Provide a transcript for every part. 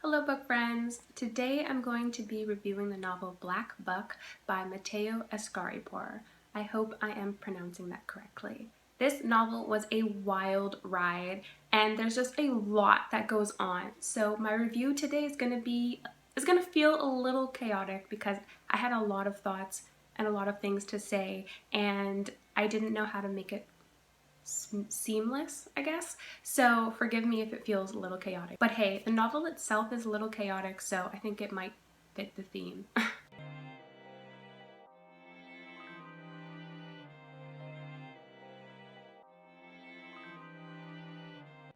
Hello book friends! Today I'm going to be reviewing the novel Black Buck by Matteo Escaripor. I hope I am pronouncing that correctly. This novel was a wild ride and there's just a lot that goes on. So my review today is going to feel a little chaotic because I had a lot of thoughts and a lot of things to say and I didn't know how to make it seamless, I guess. So forgive me if it feels a little chaotic. But hey, the novel itself is a little chaotic, so I think it might fit the theme.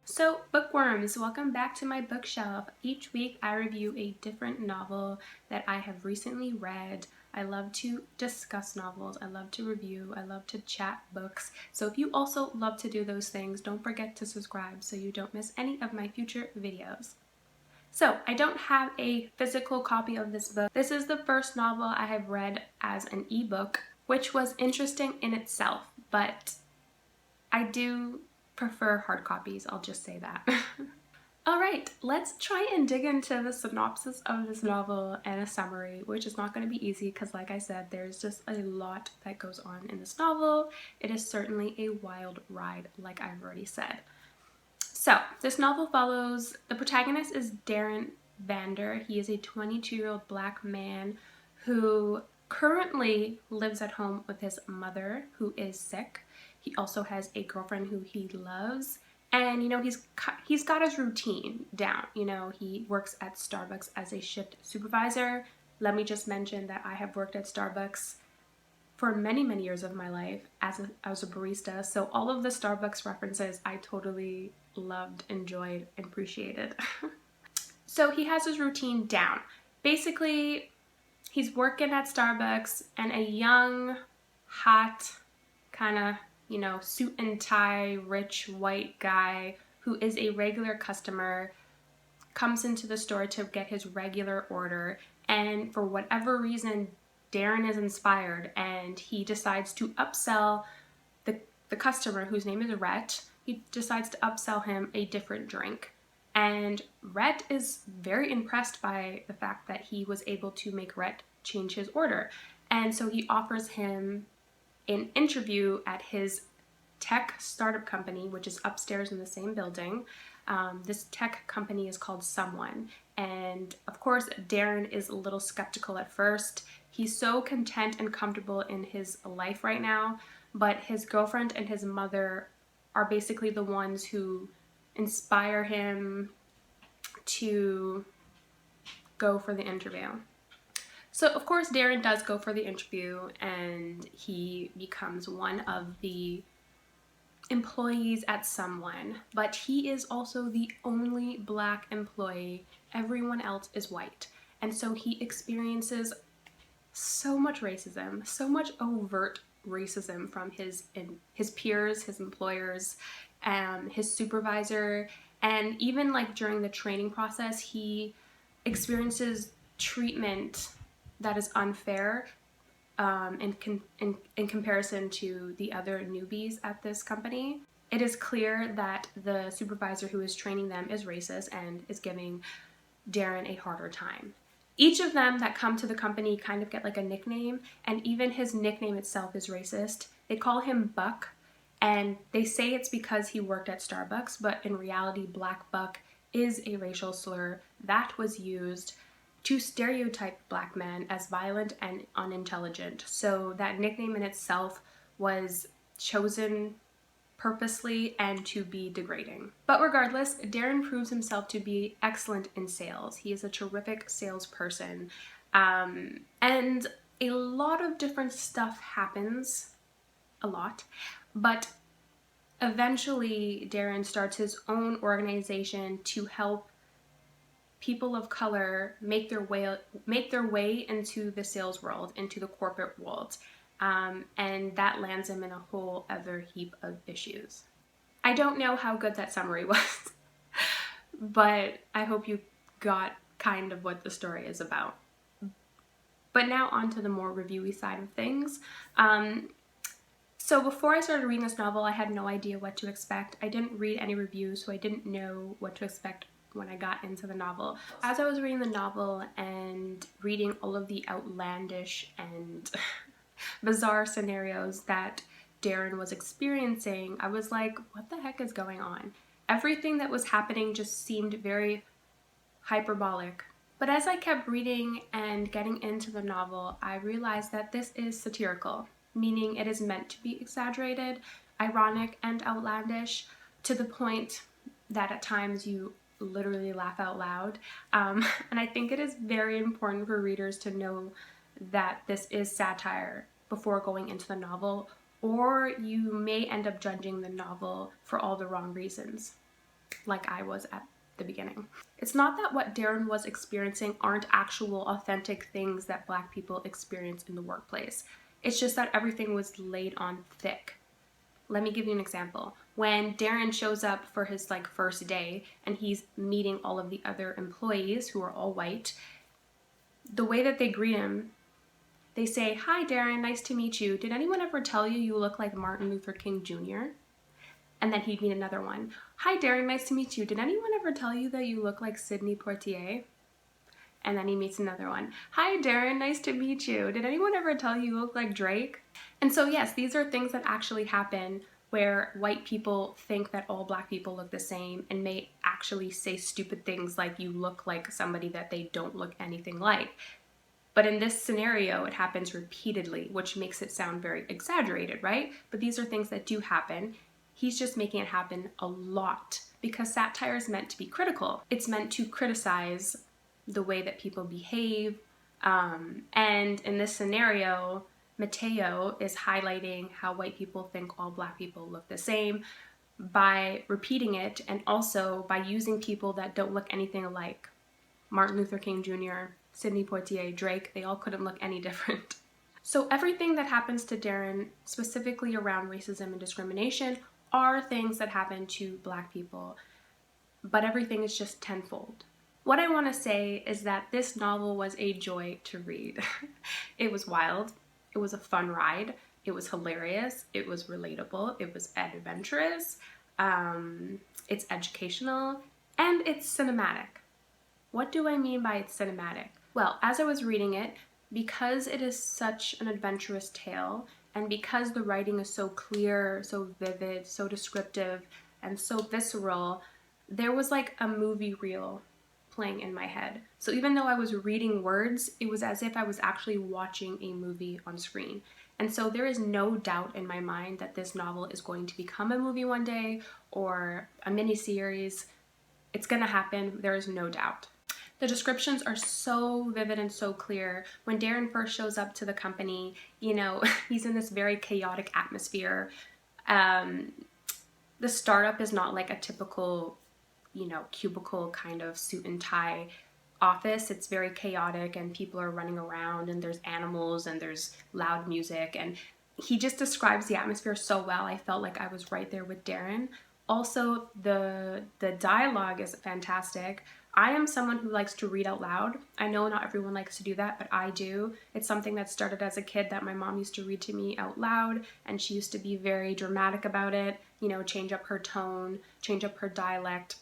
So, bookworms, welcome back to my bookshelf. Each week I review a different novel that I have recently read. I love to discuss novels, I love to review, I love to chat books. So if you also love to do those things, don't forget to subscribe so you don't miss any of my future videos. So, I don't have a physical copy of this book. This is the first novel I have read as an ebook, which was interesting in itself, but I do prefer hard copies, I'll just say that. Alright, let's try and dig into the synopsis of this novel and a summary, which is not going to be easy because, like I said, there's just a lot that goes on in this novel. It is certainly a wild ride, like I've already said. So, this novel follows, the protagonist is Darren Vander. He is a 22-year-old black man who currently lives at home with his mother, who is sick. He also has a girlfriend who he loves, and he's got his routine down. He works at Starbucks as a shift supervisor. Let me just mention that I have worked at Starbucks for many years of my life as a barista, so all of the Starbucks references I totally loved, enjoyed, and appreciated. So he has his routine down. Basically, he's working at Starbucks and a young, hot, kind of, suit and tie, rich, white guy who is a regular customer comes into the store to get his regular order, and for whatever reason, Darren is inspired and he decides to upsell the customer, whose name is Rhett. He decides to upsell him a different drink. And Rhett is very impressed by the fact that he was able to make Rhett change his order. And so he offers him an interview at his tech startup company, which is upstairs in the same building. This tech company is called Someone. And of course, Darren is a little skeptical at first. He's so content and comfortable in his life right now, but his girlfriend and his mother are basically the ones who inspire him to go for the interview. So of course Darren does go for the interview and he becomes one of the employees at Someone, but he is also the only black employee. Everyone else is white. And so he experiences so much racism, so much overt racism from his peers, his employers, his supervisor, and even like during the training process, he experiences treatment that is unfair in comparison to the other newbies at this company. It is clear that the supervisor who is training them is racist and is giving Darren a harder time. Each of them that come to the company kind of get like a nickname, and even his nickname itself is racist. They call him Buck, and they say it's because he worked at Starbucks, but in reality, Black Buck is a racial slur that was used to stereotype black men as violent and unintelligent. So that nickname in itself was chosen purposely and to be degrading. But regardless, Darren proves himself to be excellent in sales. He is a terrific salesperson, and a lot of different stuff happens, but eventually Darren starts his own organization to help people of color make their way into the sales world, into the corporate world. And that lands him in a whole other heap of issues. I don't know how good that summary was, but I hope you got kind of what the story is about. But now on to the more reviewy side of things. So before I started reading this novel, I had no idea what to expect. I didn't read any reviews, so I didn't know what to expect when I got into the novel. As I was reading the novel and reading all of the outlandish and bizarre scenarios that Darren was experiencing, I was like, what the heck is going on? Everything that was happening just seemed very hyperbolic. But as I kept reading and getting into the novel, I realized that this is satirical, meaning it is meant to be exaggerated, ironic, and outlandish to the point that at times you literally laugh out loud. And I think it is very important for readers to know that this is satire before going into the novel, or you may end up judging the novel for all the wrong reasons, like I was at the beginning. It's not that what Darren was experiencing aren't actual authentic things that Black people experience in the workplace. It's just that everything was laid on thick. Let me give you an example. When Darren shows up for his first day and he's meeting all of the other employees who are all white, the way that they greet him, they say, "Hi Darren, nice to meet you. Did anyone ever tell you you look like Martin Luther King Jr.?" And then he'd meet another one. "Hi Darren, nice to meet you. Did anyone ever tell you that you look like Sidney Poitier?" And then he meets another one. "Hi Darren, nice to meet you. Did anyone ever tell you look like Drake?" And so yes, these are things that actually happen where white people think that all Black people look the same and may actually say stupid things like you look like somebody that they don't look anything like. But in this scenario, it happens repeatedly, which makes it sound very exaggerated, right? But these are things that do happen. He's just making it happen a lot because satire is meant to be critical. It's meant to criticize the way that people behave. And in this scenario, Mateo is highlighting how white people think all Black people look the same by repeating it, and also by using people that don't look anything alike. Martin Luther King Jr., Sidney Poitier, Drake, they all couldn't look any different. So everything that happens to Darren, specifically around racism and discrimination, are things that happen to Black people, but everything is just tenfold. What I want to say is that this novel was a joy to read. It was wild, it was a fun ride, it was hilarious, it was relatable, it was adventurous, it's educational, and it's cinematic. What do I mean by it's cinematic? Well, as I was reading it, because it is such an adventurous tale, and because the writing is so clear, so vivid, so descriptive, and so visceral, there was like a movie reel playing in my head. So even though I was reading words, it was as if I was actually watching a movie on screen. And so there is no doubt in my mind that this novel is going to become a movie one day or a miniseries. It's gonna happen, there is no doubt. The descriptions are so vivid and so clear. When Darren first shows up to the company, he's in this very chaotic atmosphere. The startup is not like a typical, cubicle kind of suit and tie office. It's very chaotic and people are running around and there's animals and there's loud music, and he just describes the atmosphere so well. I felt like I was right there with Darren. Also, the dialogue is fantastic. I am someone who likes to read out loud. I know not everyone likes to do that, but I do. It's something that started as a kid that my mom used to read to me out loud, and she used to be very dramatic about it, change up her tone, change up her dialect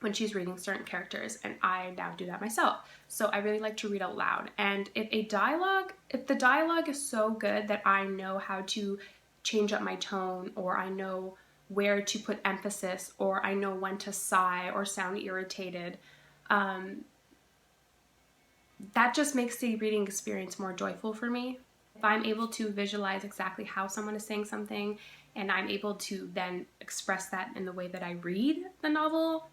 when she's reading certain characters, and I now do that myself. So I really like to read out loud. And if the dialogue is so good that I know how to change up my tone, or I know where to put emphasis, or I know when to sigh or sound irritated, that just makes the reading experience more joyful for me. If I'm able to visualize exactly how someone is saying something, and I'm able to then express that in the way that I read the novel,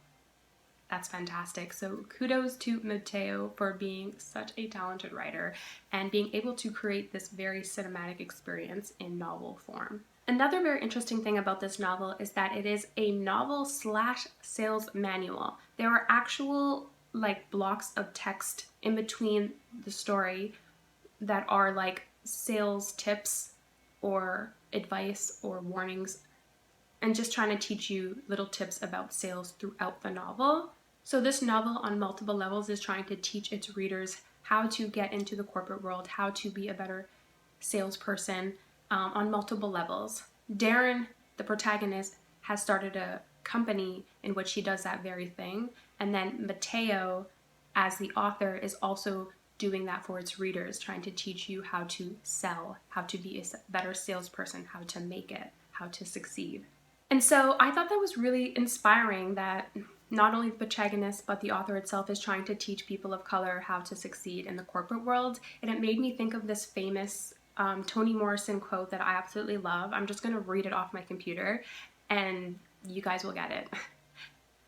that's fantastic. So kudos to Mateo for being such a talented writer and being able to create this very cinematic experience in novel form. Another very interesting thing about this novel is that it is a novel/sales manual. There are actual blocks of text in between the story that are sales tips or advice or warnings, and just trying to teach you little tips about sales throughout the novel. So this novel on multiple levels is trying to teach its readers how to get into the corporate world, how to be a better salesperson on multiple levels. Darren, the protagonist, has started a company in which he does that very thing, And then Mateo, as the author, is also doing that for its readers, trying to teach you how to sell, how to be a better salesperson, how to make it, how to succeed. And so I thought that was really inspiring that not only the protagonist, but the author itself is trying to teach people of color how to succeed in the corporate world. And it made me think of this famous Toni Morrison quote that I absolutely love. I'm just going to read it off my computer and you guys will get it.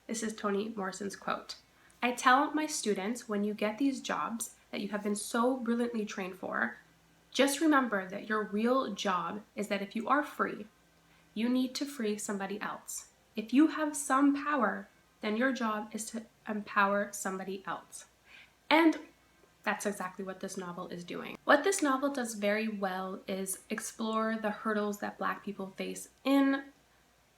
This is Toni Morrison's quote. "I tell my students, when you get these jobs that you have been so brilliantly trained for, just remember that your real job is that if you are free, you need to free somebody else. If you have some power, then your job is to empower somebody else." And that's exactly what this novel is doing. What this novel does very well is explore the hurdles that Black people face in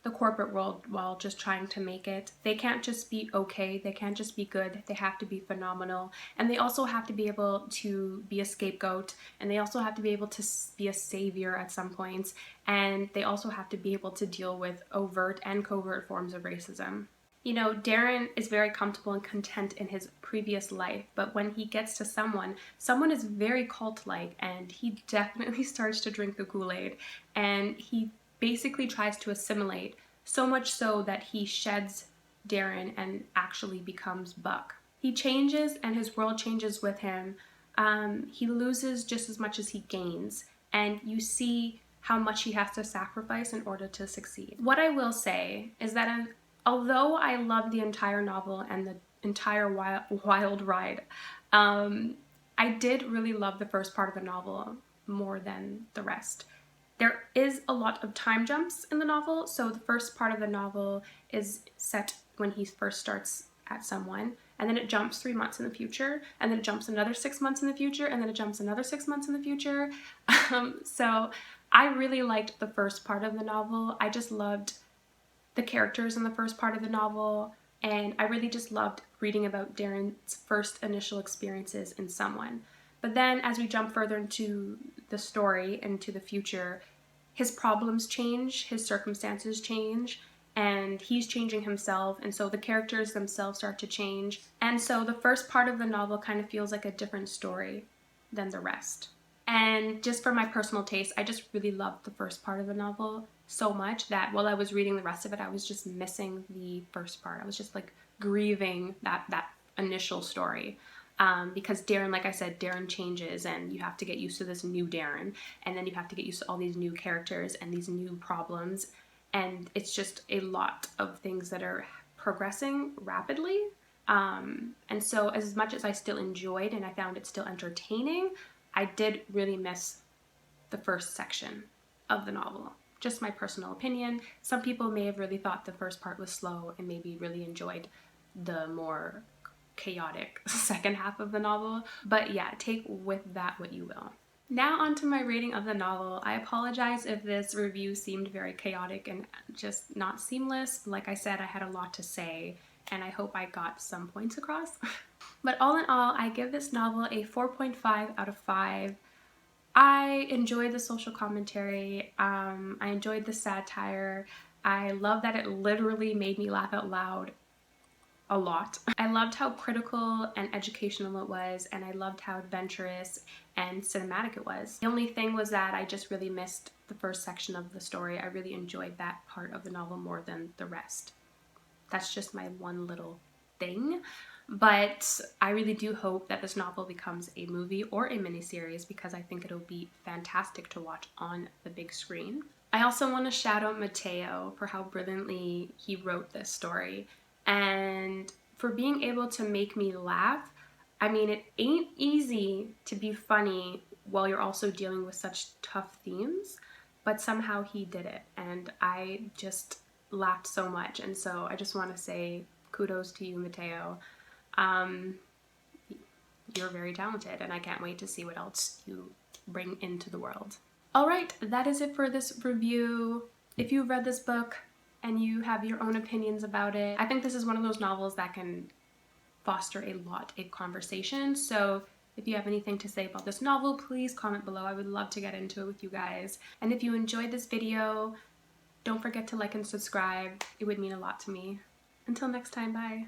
the corporate world while just trying to make it. They can't just be okay, they can't just be good, they have to be phenomenal. And they also have to be able to be a scapegoat, and they also have to be able to be a savior at some points, and they also have to be able to deal with overt and covert forms of racism. You know, Darren is very comfortable and content in his previous life, but when he gets to someone is very cult-like, and he definitely starts to drink the Kool-Aid, and he basically tries to assimilate, so much so that he sheds Darren and actually becomes Buck. He changes and his world changes with him. He loses just as much as he gains, and you see how much he has to sacrifice in order to succeed. What I will say is that although I love the entire novel and the entire wild ride, I did really love the first part of the novel more than the rest. There is a lot of time jumps in the novel, so the first part of the novel is set when he first starts at someone, and then it jumps 3 months in the future, and then it jumps another 6 months in the future, and then it jumps another 6 months in the future. So I really liked the first part of the novel. I just loved the characters in the first part of the novel, and I really just loved reading about Darren's first initial experiences in someone. But then as we jump further into the story, into the future, his problems change, his circumstances change, and he's changing himself, and so the characters themselves start to change. And so the first part of the novel kind of feels like a different story than the rest. And just for my personal taste, I just really loved the first part of the novel so much that while I was reading the rest of it, I was just missing the first part. I was just like grieving that initial story. Because Darren, like I said, Darren changes, and you have to get used to this new Darren, and then you have to get used to all these new characters and these new problems, and it's just a lot of things that are progressing rapidly. And so as much as I still enjoyed and I found it still entertaining, I did really miss the first section of the novel. Just my personal opinion. Some people may have really thought the first part was slow and maybe really enjoyed the more chaotic second half of the novel. But yeah, take with that what you will. Now onto my rating of the novel. I apologize if this review seemed very chaotic and just not seamless. Like I said, I had a lot to say, and I hope I got some points across. But all in all, I give this novel a 4.5 out of 5. I enjoyed the social commentary. I enjoyed the satire. I love that it literally made me laugh out loud a lot. I loved how critical and educational it was, and I loved how adventurous and cinematic it was. The only thing was that I just really missed the first section of the story. I really enjoyed that part of the novel more than the rest. That's just my one little thing. But I really do hope that this novel becomes a movie or a miniseries, because I think it'll be fantastic to watch on the big screen. I also want to shout out Mateo for how brilliantly he wrote this story, and for being able to make me laugh. I mean, it ain't easy to be funny while you're also dealing with such tough themes, but somehow he did it, and I just laughed so much. And so I just want to say kudos to you, Mateo. You're very talented, and I can't wait to see what else you bring into the world. Alright, that is it for this review. If you've read this book and you have your own opinions about it, I think this is one of those novels that can foster a lot of conversation. So if you have anything to say about this novel, please comment below. I would love to get into it with you guys. And if you enjoyed this video, don't forget to like and subscribe. It would mean a lot to me. Until next time, bye.